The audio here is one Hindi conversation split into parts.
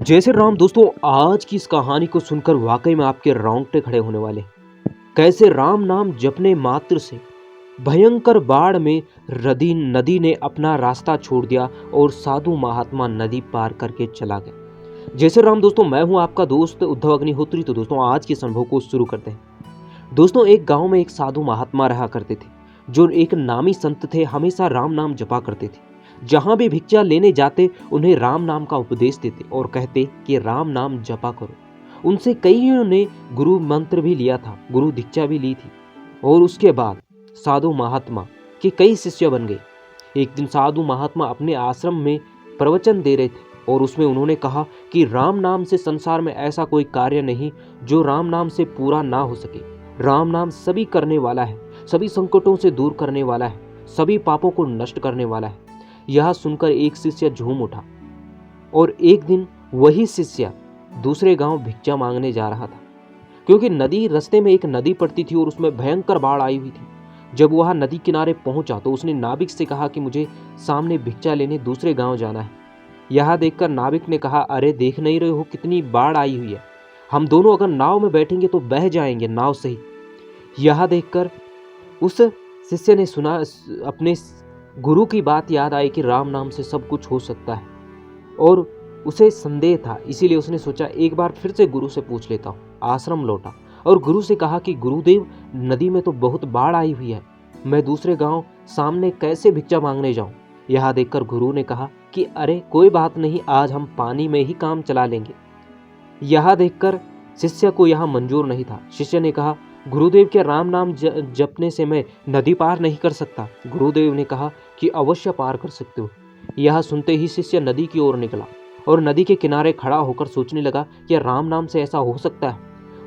जय श्री राम दोस्तों। आज की इस कहानी को सुनकर वाकई में आपके रोंगटे खड़े होने वाले। कैसे राम नाम जपने मात्र से भयंकर बाढ़ में नदी ने अपना रास्ता छोड़ दिया और साधु महात्मा नदी पार करके चला गया। जय श्री राम दोस्तों, मैं हूं आपका दोस्त उद्धव अग्निहोत्री। तो दोस्तों आज के अनुभव को शुरू करते हैं। दोस्तों एक गांव में एक साधु महात्मा रहा करते थे, जो एक नामी संत थे। हमेशा राम नाम जपा करते थे। जहां भी भिक्षा लेने जाते उन्हें राम नाम का उपदेश देते और कहते कि राम नाम जपा करो। उनसे कईयों ने गुरु मंत्र भी लिया था, गुरु दीक्षा भी ली थी और उसके बाद साधु महात्मा के कई शिष्य बन गए। एक दिन साधु महात्मा अपने आश्रम में प्रवचन दे रहे थे और उसमें उन्होंने कहा कि राम नाम से संसार में ऐसा कोई कार्य नहीं जो राम नाम से पूरा ना हो सके। राम नाम सभी करने वाला है, सभी संकटों से दूर करने वाला है, सभी पापों को नष्ट करने वाला है। यह सुनकर एक शिष्य झूम उठा और एक दिन वही शिष्य दूसरे गांव भिक्षा मांगने जा रहा था, क्योंकि नदी रास्ते में एक नदी पड़ती थी और उसमें भयंकर बाढ़ आई हुई थी। जब वह नदी किनारे पहुंचा तो उसने नाविक से कहा कि मुझे सामने भिक्षा लेने दूसरे गांव जाना है। यह देखकर नाविक ने कहा, अरे देख नहीं रहे हो कितनी बाढ़ आई हुई है, हम दोनों अगर नाव में बैठेंगे तो बह जाएंगे नाव से ही। यह देखकर उस शिष्य ने सुना, अपने गुरु की बात याद आई कि राम नाम से सब कुछ हो सकता है और उसे संदेह था, इसीलिए उसने सोचा एक बार फिर से गुरु से पूछ लेता हूँ। आश्रम लौटा और गुरु से कहा कि गुरुदेव नदी में तो बहुत बाढ़ आई हुई है, मैं दूसरे गांव सामने कैसे भिक्षा मांगने जाऊं। यह देखकर गुरु ने कहा कि अरे कोई बात नहीं, आज हम पानी में ही काम चला लेंगे। यह देखकर शिष्य को यह मंजूर नहीं था। शिष्य ने कहा, गुरुदेव के राम नाम जपने से मैं नदी पार नहीं कर सकता। गुरुदेव ने कहा कि अवश्य पार कर सकते हो। यह सुनते ही शिष्य नदी की ओर निकला और नदी के किनारे खड़ा होकर सोचने लगा कि राम नाम से ऐसा हो सकता है,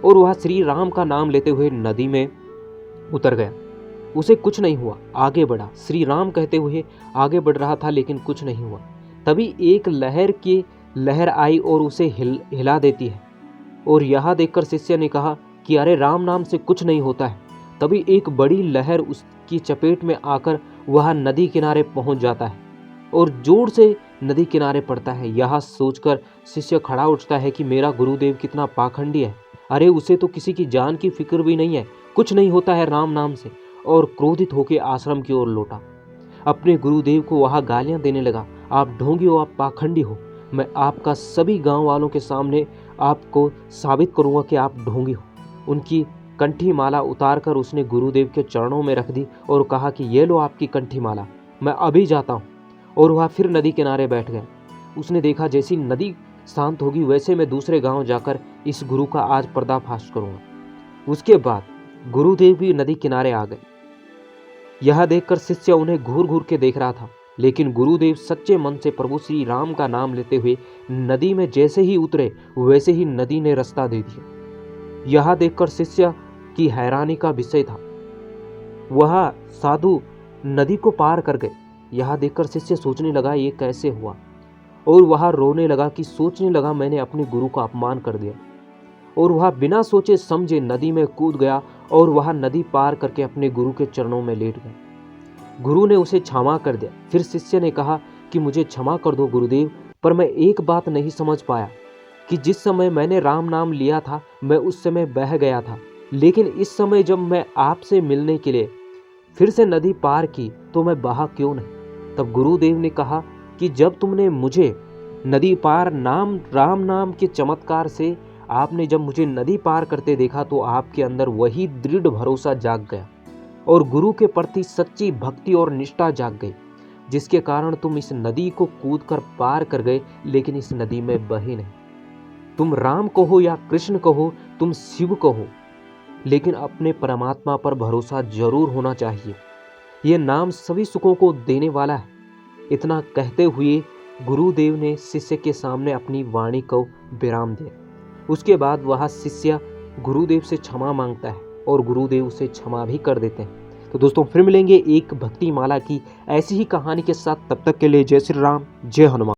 और वह श्री राम का नाम लेते हुए नदी में उतर गया। उसे कुछ नहीं हुआ, आगे बढ़ा। श्री राम कहते हुए आगे बढ़ रहा था लेकिन कुछ नहीं हुआ। तभी एक लहर आई और उसे हिला देती है, और यह देखकर शिष्य ने कहा कि अरे राम नाम से कुछ नहीं होता है। तभी एक बड़ी लहर उसकी चपेट में आकर वह नदी किनारे पहुंच जाता है और जोर से नदी किनारे पड़ता है। यह सोचकर शिष्य खड़ा उठता है कि मेरा गुरुदेव कितना पाखंडी है, अरे उसे तो किसी की जान की फिक्र भी नहीं है, कुछ नहीं होता है राम नाम से। और क्रोधित होकर आश्रम की ओर लौटा। अपने गुरुदेव को वह गालियां देने लगा, आप ढोंगी हो, आप पाखंडी हो, मैं आपका सभी गाँव वालों के सामने आपको साबित करूँगा कि आप ढोंगी हो। उनकी कंठी माला उतारकर उसने गुरुदेव के चरणों में रख दी और कहा कि ये लो आपकी कंठी माला, मैं अभी जाता हूँ। और वह फिर नदी किनारे बैठ गया। उसने देखा जैसी नदी शांत होगी वैसे मैं दूसरे गांव जाकर इस गुरु का आज पर्दाफाश करूंगा। उसके बाद गुरुदेव भी नदी किनारे आ गए। यह देखकर शिष्य उन्हें घूर घूर के देख रहा था, लेकिन गुरुदेव सच्चे मन से प्रभु श्री राम का नाम लेते हुए नदी में जैसे ही उतरे वैसे ही नदी ने रास्ता दे दिया। यह देखकर शिष्य की हैरानी का विषय था। वह साधु नदी को पार कर गए। यह देखकर शिष्य सोचने लगा ये कैसे हुआ, और वह रोने लगा कि सोचने लगा मैंने अपने गुरु का अपमान कर दिया। और वह बिना सोचे समझे नदी में कूद गया और वह नदी पार करके अपने गुरु के चरणों में लेट गया। गुरु ने उसे क्षमा कर दिया। फिर शिष्य ने कहा कि मुझे क्षमा कर दो गुरुदेव, पर मैं एक बात नहीं समझ पाया कि जिस समय मैंने राम नाम लिया था मैं उस समय बह गया था, लेकिन इस समय जब मैं आपसे मिलने के लिए फिर से नदी पार की तो मैं बहा क्यों नहीं। तब गुरुदेव ने कहा कि जब तुमने मुझे नदी पार राम नाम के चमत्कार से आपने जब मुझे नदी पार करते देखा तो आपके अंदर वही दृढ़ भरोसा जाग गया और गुरु के प्रति सच्ची भक्ति और निष्ठा जाग गई, जिसके कारण तुम इस नदी को कूदकर पार कर गए, लेकिन इस नदी में बहे नहीं। तुम राम कहो या कृष्ण कहो, तुम शिव कहो, लेकिन अपने परमात्मा पर भरोसा जरूर होना चाहिए। ये नाम सभी सुखों को देने वाला है। इतना कहते हुए गुरुदेव ने शिष्य के सामने अपनी वाणी को विराम दिया। उसके बाद वह शिष्य गुरुदेव से क्षमा मांगता है और गुरुदेव उसे क्षमा भी कर देते हैं। तो दोस्तों फिर मिलेंगे एक भक्ति माला की ऐसी ही कहानी के साथ। तब तक के लिए जय श्री राम, जय हनुमान।